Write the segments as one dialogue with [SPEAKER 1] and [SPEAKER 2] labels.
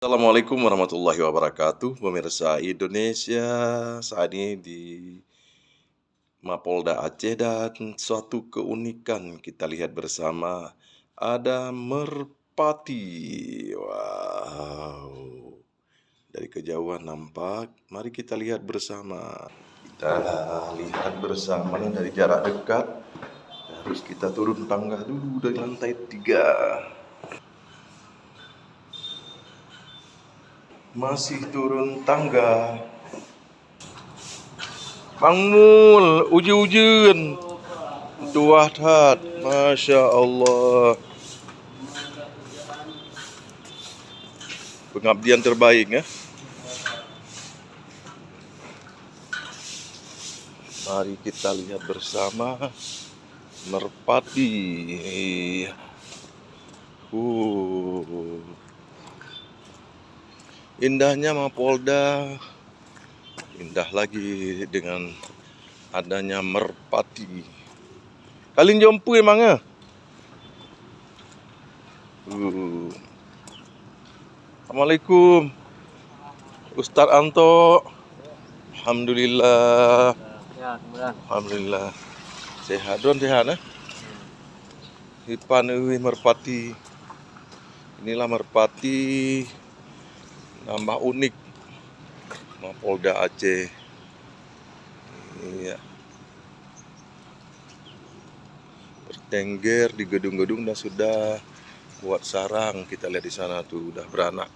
[SPEAKER 1] Assalamualaikum warahmatullahi wabarakatuh, pemirsa Indonesia. Saat ini di Mapolda Aceh dan suatu keunikan kita lihat bersama ada merpati. Wow, dari kejauhan nampak. Mari kita lihat bersama. Kita lihat bersama dari jarak dekat. Harus kita turun tangga dulu dari lantai 3. Masih turun tangga. Bang Mul, uji-ujian. Tuah tat, Masya Allah. Pengabdian terbaik ya. Mari kita lihat bersama merpati. Indahnya Mapolda. Indah lagi dengan adanya merpati. Kalian jompu emangnya? Assalamualaikum Ustadz Anto. Alhamdulillah. Alhamdulillah. Sehat don sehat Hipan merpati. Inilah merpati nambah unik Mapolda Aceh. Iya. Bertengger di gedung-gedung dan sudah buat sarang. Kita lihat di sana tuh udah beranak.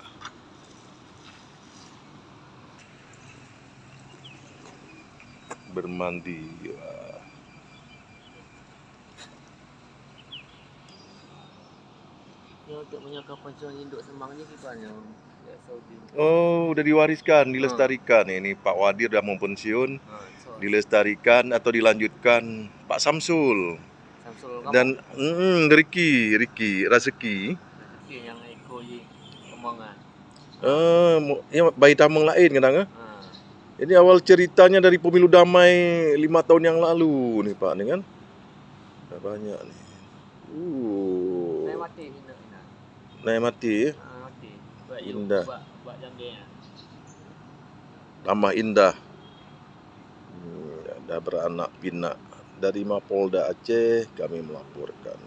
[SPEAKER 1] Bermandi. Wah.
[SPEAKER 2] Ya, untuk menjaga pensiun induk semangnya gimana? Ya, Saudi.
[SPEAKER 1] Oh, udah diwariskan, dilestarikan. Ini Pak Wadir udah mau pensiun, dilestarikan atau dilanjutkan Pak Samsul.
[SPEAKER 2] Samsul
[SPEAKER 1] Dan Riki Razeki.
[SPEAKER 2] yang ikut omongan.
[SPEAKER 1] Ya bayi tameng lain kadang. Ini awal ceritanya dari pemilu damai 5 tahun yang lalu nih Pak, nih kan. Udah banyak nih. Naik mati. Indah. Tambah indah. Ada beranak pinak. Dari Mapolda Aceh kami melaporkan.